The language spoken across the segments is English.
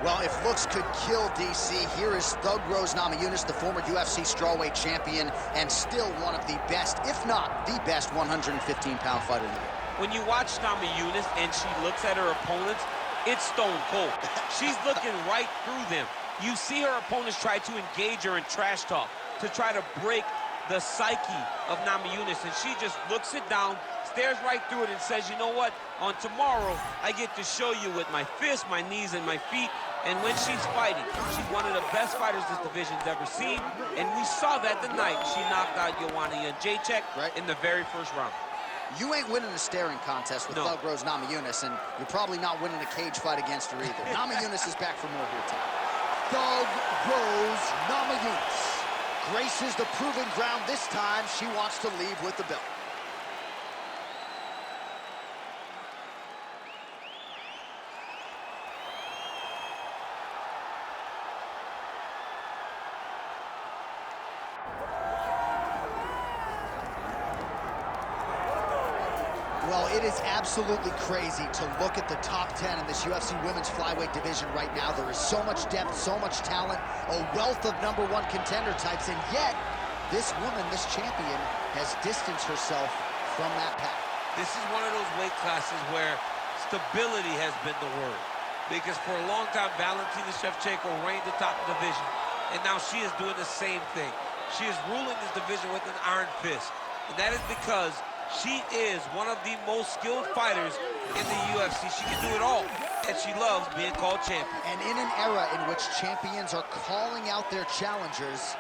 Well, if looks could kill, DC, here is Thug Rose Namajunas, the former UFC strawweight champion, and still one of the best, if not the best, 115-pound fighter in the world. When you watch Namajunas and she looks at her opponents, it's stone cold. She's looking right through them. You see her opponents try to engage her in trash talk to try to break the psyche of Namajunas, and she just looks it down, stares right through it, and says, you know what? On tomorrow, I get to show you with my fists, my knees, and my feet. And when she's fighting, she's one of the best fighters this division's ever seen. And we saw that tonight. She knocked out Joanna Jędrzejczyk in the very first round. You ain't winning a staring contest with Thug Rose Namajunas, and you're probably not winning a cage fight against her either. Namajunas is back for more here tonight. Thug Rose Namajunas graces the proving ground. This time, she wants to leave with the belt. Well, it is absolutely crazy to look at the top 10 in this UFC women's flyweight division right now. There is so much depth, so much talent, a wealth of #1 contender types, and yet this woman, this champion, has distanced herself from that path. This is one of those weight classes where stability has been the word. Because for a long time, Valentina Shevchenko reigned atop the division, and now she is doing the same thing. She is ruling this division with an iron fist, and that is because she is one of the most skilled fighters in the UFC. She can do it all, and she loves being called champion. And in an era in which champions are calling out their challengers,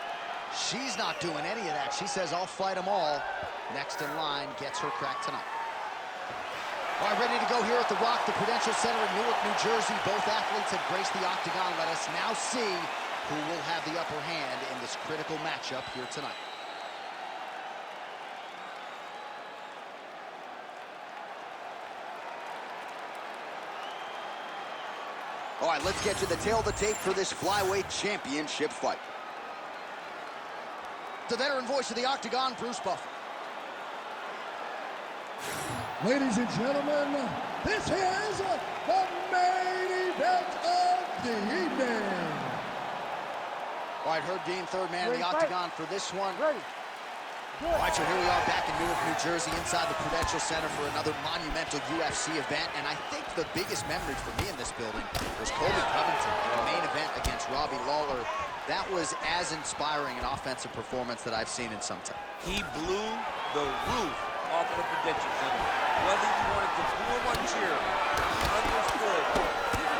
she's not doing any of that. She says, I'll fight them all. Next in line gets her crack tonight. All right, ready to go here at the Rock, the Prudential Center in Newark, New Jersey. Both athletes have graced the octagon. Let us now see who will have the upper hand in this critical matchup here tonight. All right, let's get to the tail of the tape for this flyweight championship fight. The veteran voice of the octagon, Bruce Buffer. Ladies and gentlemen, this is the main event of the evening. All right, Herb Dean, third man in the octagon for this one. Ready. All right, so here we are back in Newark, New Jersey, inside the Prudential Center for another monumental UFC event. And I think the biggest memory for me in this building was Colby Covington in the main event against Robbie Lawler. That was as inspiring an offensive performance that I've seen in some time. He blew the roof off the Prudential Center. Whether you wanted to boo him or cheer him, you understood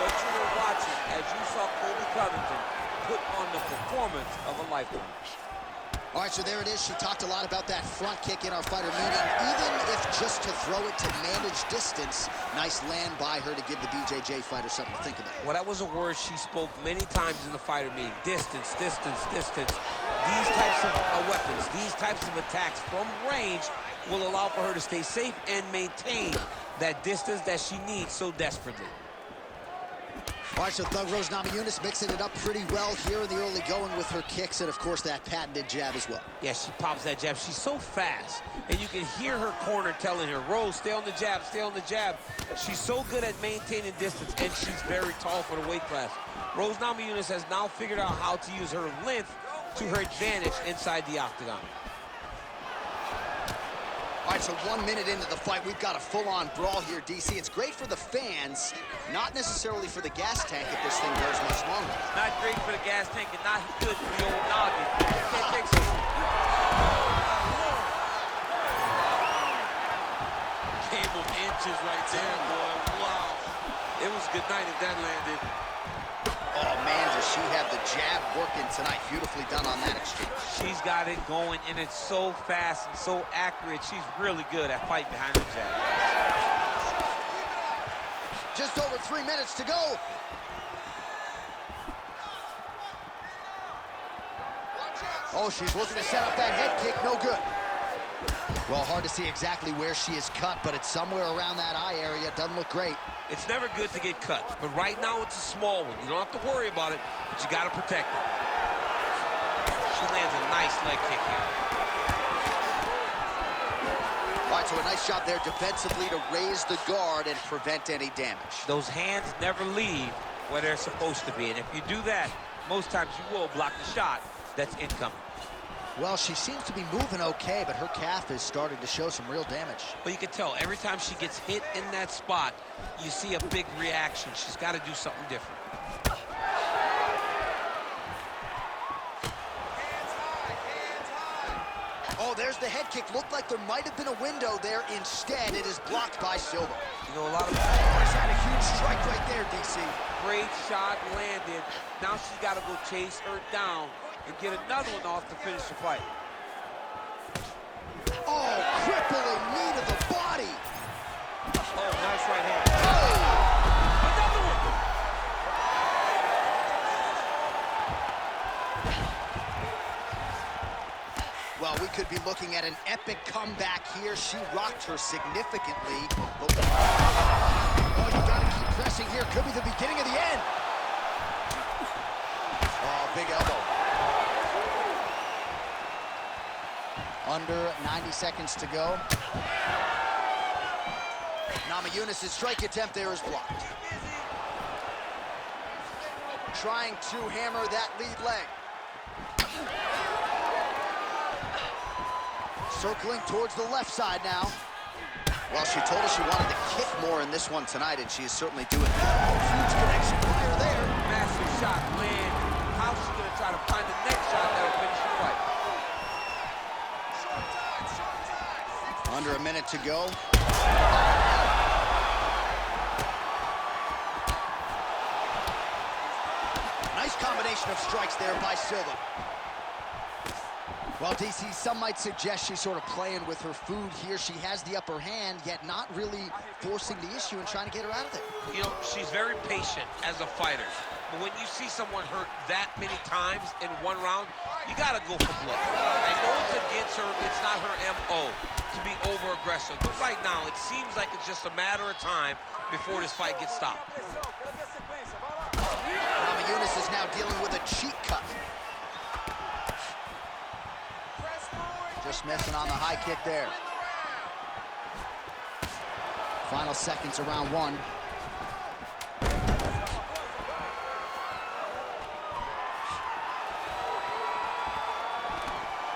what you were watching as you saw Colby Covington put on the performance of a lifetime. All right, so there it is. She talked a lot about that front kick in our fighter meeting, even if just to throw it to manage distance. Nice land by her to give the BJJ fighter something to think about. Well, that was a word she spoke many times in the fighter meeting. Distance, distance, distance. These types of weapons, these types of attacks from range will allow for her to stay safe and maintain that distance that she needs so desperately. All right, so Thug Rose Namajunas mixing it up pretty well here in the early going with her kicks and, of course, that patented jab as well. Yeah, she pops that jab. She's so fast, and you can hear her corner telling her, Rose, stay on the jab, stay on the jab. She's so good at maintaining distance, and she's very tall for the weight class. Rose Namajunas has now figured out how to use her length to her advantage inside the octagon. All right, so 1 minute into the fight, we've got a full-on brawl here, DC. It's great for the fans, not necessarily for the gas tank if this thing goes much longer. Not great for the gas tank and not good for the old noggin. Can't take some. Game of inches right there, boy. Wow. It was good night if that landed. Oh, man, does she have the jab working tonight. Beautifully done on that exchange. She's got it going, and it's so fast and so accurate. She's really good at fighting behind the jab. Just over 3 minutes to go. Oh, she's looking to set up that head kick. No good. Well, hard to see exactly where she is cut, but it's somewhere around that eye area. Doesn't look great. It's never good to get cut, but right now it's a small one. You don't have to worry about it, but you got to protect it. She lands a nice leg kick here. All right, so a nice job there defensively to raise the guard and prevent any damage. Those hands never leave where they're supposed to be. And if you do that, most times you will block the shot that's incoming. Well, she seems to be moving okay, but her calf is starting to show some real damage. But you can tell every time she gets hit in that spot, you see a big reaction. She's got to do something different. Oh, there's the head kick. Looked like there might have been a window there. Instead, it is blocked by Silva. You know, a lot of... She's had a huge strike right there, DC. Great shot landed. Now she's got to go chase her down and get another one off to finish the fight. Oh, crippling knee to the body. Oh, nice right hand. Oh! Another one! Well, we could be looking at an epic comeback here. She rocked her significantly. But... oh, you gotta keep pressing here. Could be the beginning of the end. Oh, big elbow. Under 90 seconds to go. Namajunas' strike attempt there is blocked. Trying to hammer that lead leg. Circling towards the left side now. Well, she told us she wanted to kick more in this one tonight, and she is certainly doing that. Huge connection fire there. Massive shot land. How's she gonna try to find the next shot that'll finish the fight? Under a minute to go. Nice combination of strikes there by Silva. Well, DC, some might suggest she's sort of playing with her food here. She has the upper hand, yet not really forcing the issue and trying to get her out of there. You know, she's very patient as a fighter. But when you see someone hurt that many times in one round, you gotta go for blood. I know it's against her, it's not her MO to be over-aggressive. But right now, it seems like it's just a matter of time before this fight gets stopped. Namajunas is now dealing with a cheek cut. Just missing on the high kick there. Final seconds of round one.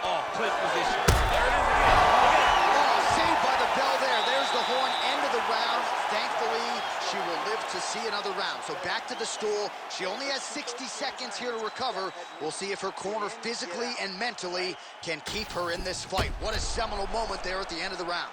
Oh, cliff position. There it is again. Look at it. Oh, saved by the bell there. There's the horn, end of the round. Thankfully, she will live to see another round. So back to the stool. She only has 60 seconds here to recover. We'll see if her corner physically and mentally can keep her in this fight. What a seminal moment there at the end of the round.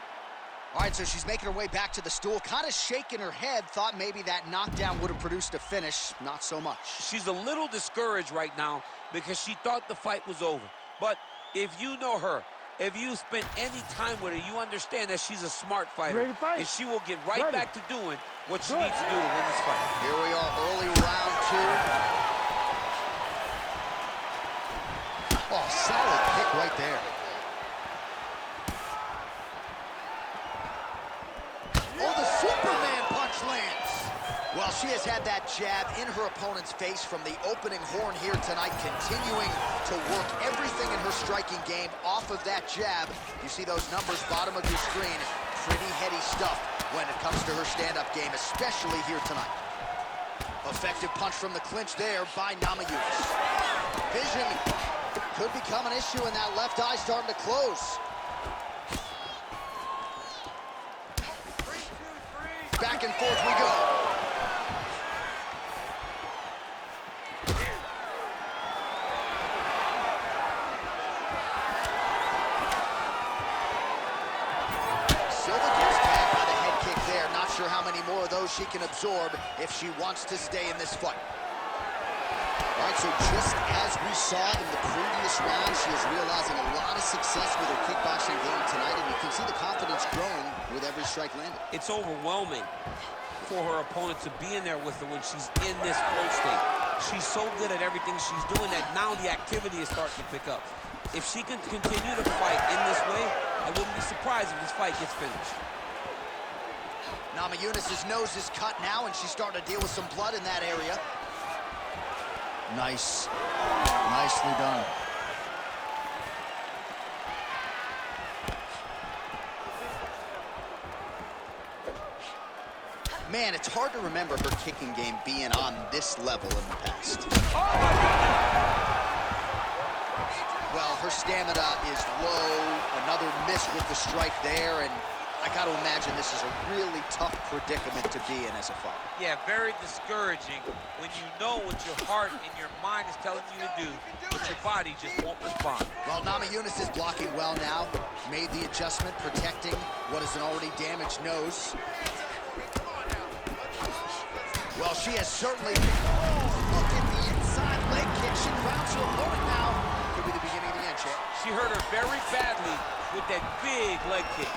All right, so she's making her way back to the stool, kind of shaking her head, thought maybe that knockdown would have produced a finish. Not so much. She's a little discouraged right now because she thought the fight was over. But if you know her, if you spend any time with her, you understand that she's a smart fighter. And she will get right back to doing what she needs to do to win this fight. Here we are, early round two. Oh, solid kick right there. Oh, the Superman punch lands. Well, she has had that jab in her opponent's face from the opening horn here tonight, continuing to work everything in her striking game off of that jab. You see those numbers bottom of your screen. Pretty heady stuff when it comes to her stand-up game, especially here tonight. Effective punch from the clinch there by Namajunas. Vision could become an issue, and that left eye starting to close. Back and forth we go. Sure how many more of those she can absorb if she wants to stay in this fight. All right, so just as we saw in the previous round, she is realizing a lot of success with her kickboxing game tonight, and you can see the confidence growing with every strike landed. It's overwhelming for her opponent to be in there with her when she's in this flow state. She's so good at everything she's doing that now the activity is starting to pick up. If she can continue to fight in this way, I wouldn't be surprised if this fight gets finished. Namajunas' nose is cut now, and she's starting to deal with some blood in that area. Nice. Nicely done. Man, it's hard to remember her kicking game being on this level in the past. Well, her stamina is low. Another miss with the strike there, and I got to imagine this is a really tough predicament to be in as a fighter. Yeah, very discouraging when you know what your heart and your mind is telling you to do, but your body just won't respond. Well, Namajunas is blocking well now. Made the adjustment, protecting what is an already damaged nose. Well, she has certainly... Look at the inside leg kick. She grounds her opponent now. Could be the beginning of the end, Chad. She hurt her very badly with that big leg kick.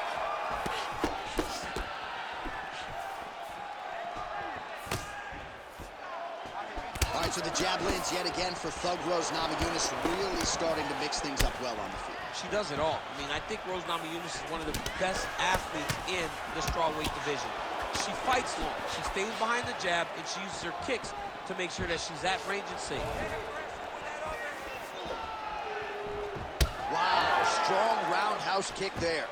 All right, so the jab lands yet again for Thug Rose Namajunas, really starting to mix things up well on the field. She does it all. I mean, I think Rose Namajunas is one of the best athletes in the strawweight division. She fights long. She stays behind the jab, and she uses her kicks to make sure that she's at range and safe. Wow, strong roundhouse kick there.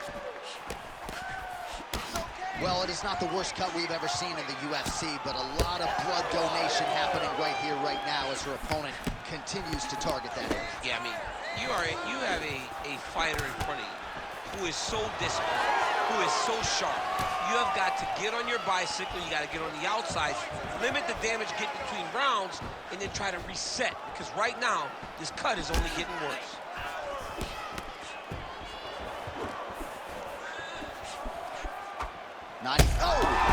Well, it is not the worst cut we've ever seen in the UFC, but a lot of blood donation happening right here, right now, as her opponent continues to target that area. Yeah, I mean, you have a fighter in front of you who is so disciplined, who is so sharp. You have got to get on your bicycle, you got to get on the outside, limit the damage, get between rounds, and then try to reset. Because right now, this cut is only getting worse. Oh!